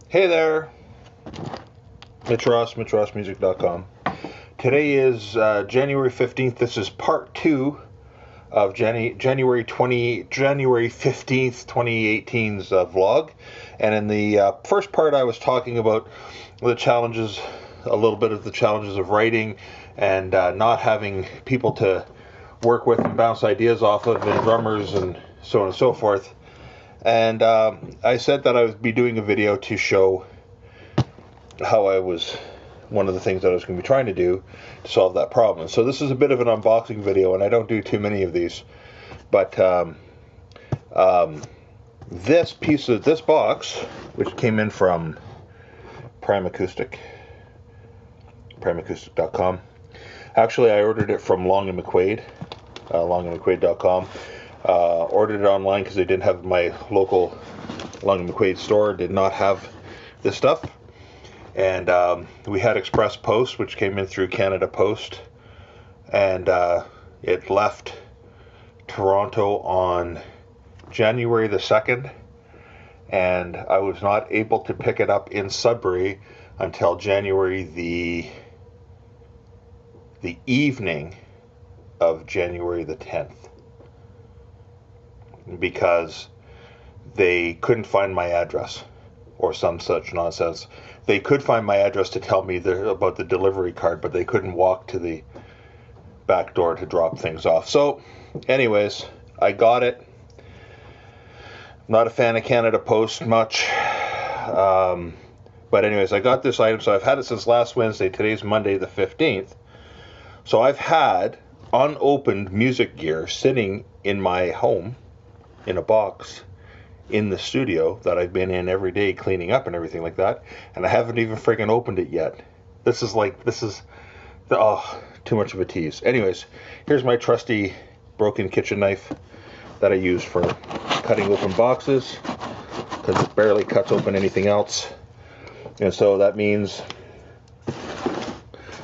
Hey there, Mitch Ross, MitchRossMusic.com. Today is January 15th. This is part 2 of January 15th, 2018's vlog. And in the first part, I was talking about the challenges, a little bit of the challenges of writing and not having people to work with and bounce ideas off of, and drummers and so on and so forth. And I said that I would be doing a video to show how one of the things that I was going to be trying to do to solve that problem. So this is a bit of an unboxing video, and I don't do too many of these. But this box, which came in from primeacoustic.com. Actually, I ordered it from Long McQuade, longmcquade.com. Ordered it online because they didn't have my local Long McQuade store, did not have this stuff. And we had Express Post, which came in through Canada Post. And it left Toronto on January the 2nd. And I was not able to pick it up in Sudbury until January the evening of January the 10th. Because they couldn't find my address or some such nonsense. They could find my address to tell me about the delivery card, but they couldn't walk to the back door to drop things off. So anyways, I got it. Not a fan of Canada Post much. But anyways, I got this item. So I've had it since last Wednesday. Today's Monday the 15th. So I've had unopened music gear sitting in my home in a box in the studio that I've been in every day cleaning up and everything like that, and I haven't even friggin' opened it yet. This is too much of a tease. Anyways, here's my trusty broken kitchen knife that I use for cutting open boxes, because it barely cuts open anything else, and so that means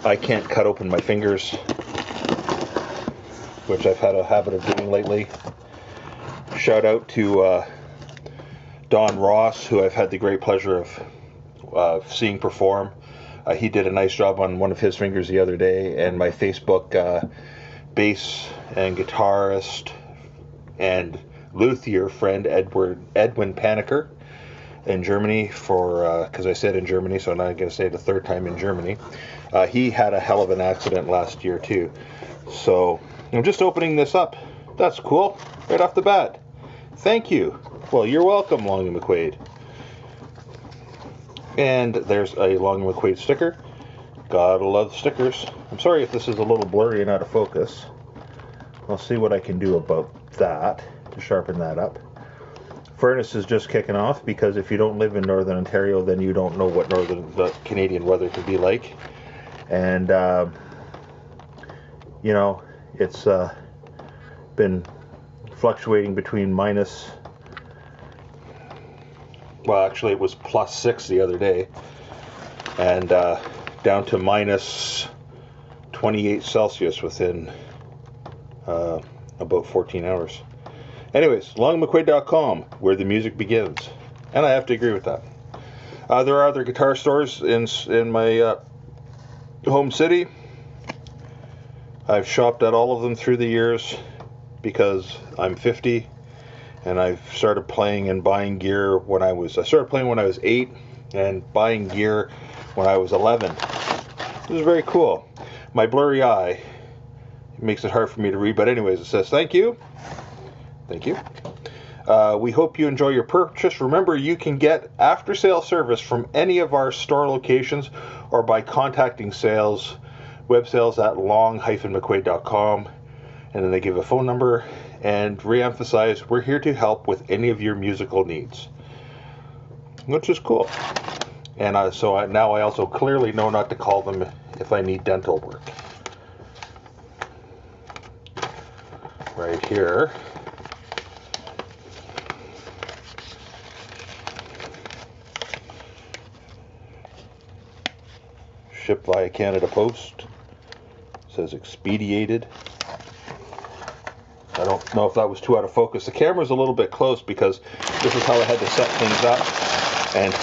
I can't cut open my fingers, which I've had a habit of doing lately. Shout out to Don Ross, who I've had the great pleasure of seeing perform. He did a nice job on one of his fingers the other day, and my Facebook bass and guitarist and luthier friend Edwin Paniker in Germany, because I said in Germany, so I'm not going to say it a third time in Germany. He had a hell of an accident last year too. So I'm just opening this up. That's cool, right off the bat. Thank you. Well, you're welcome, Long McQuade. And there's a Long McQuade sticker. Gotta love stickers. I'm sorry if this is a little blurry and out of focus. I'll see what I can do about that to sharpen that up. Furnace is just kicking off, because if you don't live in Northern Ontario, then you don't know what the Canadian weather can be like. And, it's been fluctuating between actually it was +6 the other day, and down to -28 Celsius within about 14 hours. Anyways, longmcquade.com, where the music begins. And I have to agree with that. There are other guitar stores in my home city. I've shopped at all of them through the years, because I'm 50, and I've started playing and buying gear I started playing when I was 8, and buying gear when I was 11. It was very cool. My blurry eye makes it hard for me to read, but anyways, it says, thank you. Thank you. We hope you enjoy your purchase. Remember, you can get after-sale service from any of our store locations, or by contacting web sales at long-mcquade.com. And then they give a phone number and re-emphasize, we're here to help with any of your musical needs, which is cool. And now I also clearly know not to call them if I need dental work. Right here. Shipped via Canada Post. Says expedited. I don't know if that was too out of focus. The camera's a little bit close because this is how I had to set things up. And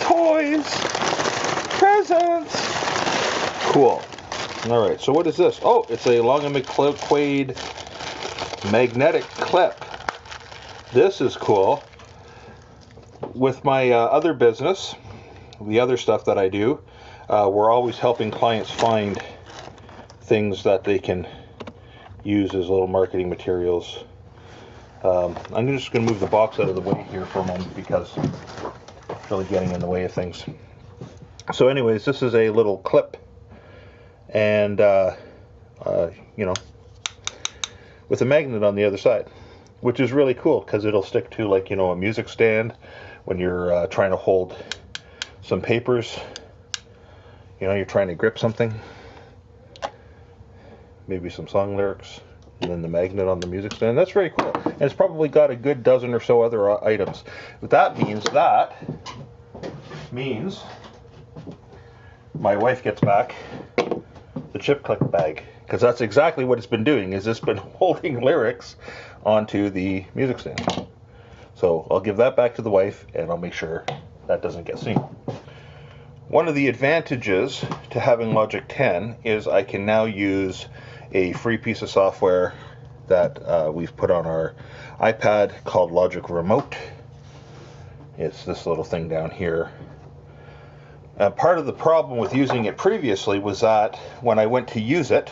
toys, presents. Cool. All right, so what is this? Oh, it's a Long McQuade magnetic clip. This is cool. With my other business, the other stuff that I do, we're always helping clients find things that they can use as little marketing materials. I'm just going to move the box out of the way here for a moment because it's really getting in the way of things. So anyways, this is a little clip, and with a magnet on the other side, which is really cool because it'll stick to, like, a music stand when you're trying to hold some papers. You're trying to grip something, maybe some song lyrics, and then the magnet on the music stand. That's very cool. And it's probably got a good dozen or so other items. But that means my wife gets back the chip click bag, because that's exactly what it's been doing, is it's been holding lyrics onto the music stand. So I'll give that back to the wife, and I'll make sure that doesn't get seen. One of the advantages to having Logic 10 is I can now use a free piece of software that we've put on our iPad called Logic Remote. It's this little thing down here. Part of the problem with using it previously was that when I went to use it,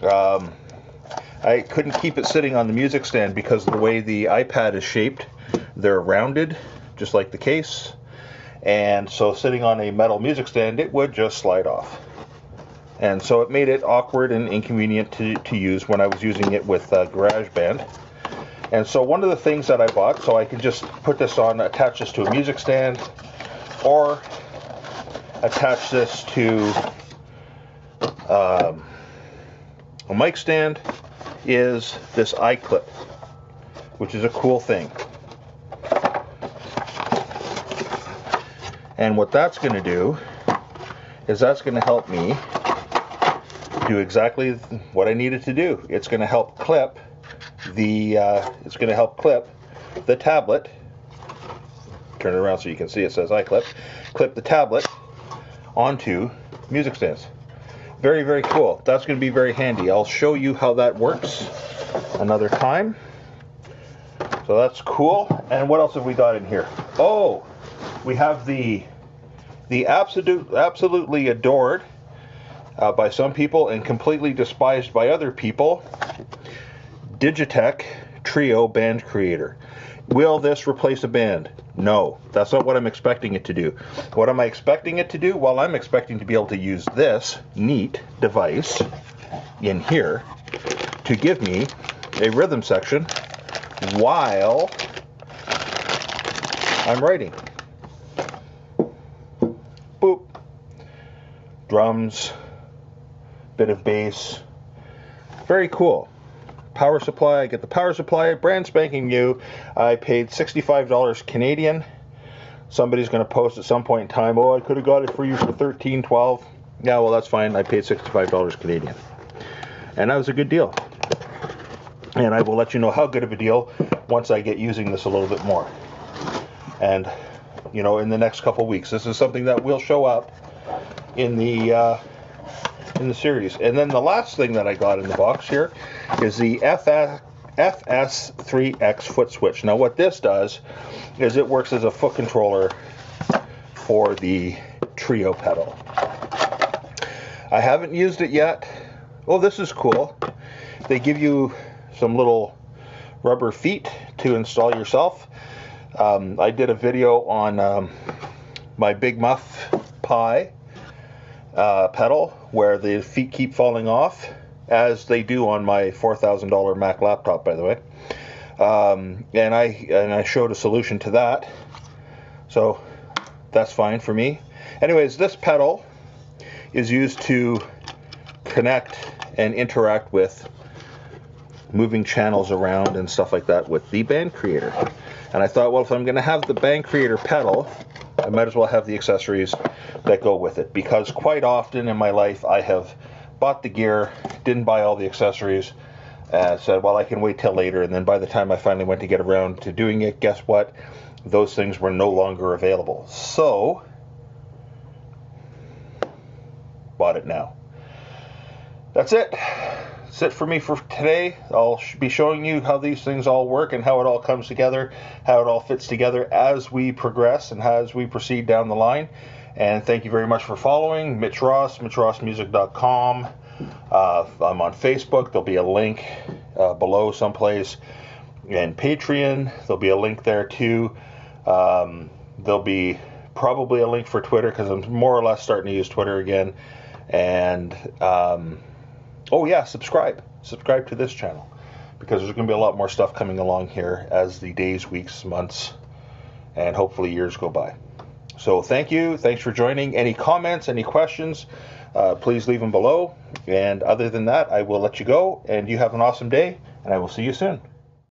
I couldn't keep it sitting on the music stand because of the way the iPad is shaped. They're rounded, just like the case. And so sitting on a metal music stand, it would just slide off. And so it made it awkward and inconvenient to use when I was using it with GarageBand. And so one of the things that I bought, so I could just put this on, attach this to a music stand, or attach this to a mic stand, is this iClip, which is a cool thing. And what that's going to do is that's going to help me do exactly what I needed to do. It's going to help clip the tablet. Turn it around so you can see it says iClip. Clip the tablet onto music stands. Very, very cool. That's going to be very handy. I'll show you how that works another time. So that's cool. And what else have we got in here? Oh, we have the absolutely adored by some people and completely despised by other people, Digitech Trio Band Creator. Will this replace a band? No, that's not what I'm expecting it to do. What am I expecting it to do? Well, I'm expecting to be able to use this neat device in here to give me a rhythm section while I'm writing. Boop. Drums, bit of bass. Very cool. Power supply, I get the power supply, brand spanking new. I paid $65 Canadian. Somebody's going to post at some point in time, oh, I could have got it for you for $13, $12. Yeah, well, that's fine. I paid $65 Canadian. And that was a good deal. And I will let you know how good of a deal once I get using this a little bit more. And, in the next couple weeks. This is something that will show up in the series. And then the last thing that I got in the box here is the FS3X foot switch. Now what this does is it works as a foot controller for the Trio pedal. I haven't used it yet. Oh, this is cool. They give you some little rubber feet to install yourself. I did a video on my Big Muff Pi pedal where the feet keep falling off, as they do on my $4,000 Mac laptop, by the way. And I showed a solution to that, so that's fine for me. Anyways, this pedal is used to connect and interact with moving channels around and stuff like that with the Band Creator. And I thought, well, if I'm going to have the Band Creator pedal, I might as well have the accessories that go with it, because quite often in my life I have bought the gear, didn't buy all the accessories, said, well, I can wait till later, and then by the time I finally went to get around to doing it, guess what? those things were no longer available. So, bought it now. That's it. That's it for me for today. I'll be showing you how these things all work and how it all comes together, how it all fits together as we progress and as we proceed down the line. And thank you very much for following. Mitch Ross, MitchRossMusic.com. I'm on Facebook. There'll be a link below someplace. And Patreon, there'll be a link there too. There'll be probably a link for Twitter because I'm more or less starting to use Twitter again. And subscribe to this channel, because there's going to be a lot more stuff coming along here as the days, weeks, months, and hopefully years go by. So thank you. Thanks for joining. Any comments, any questions, please leave them below. And other than that, I will let you go, and you have an awesome day, and I will see you soon.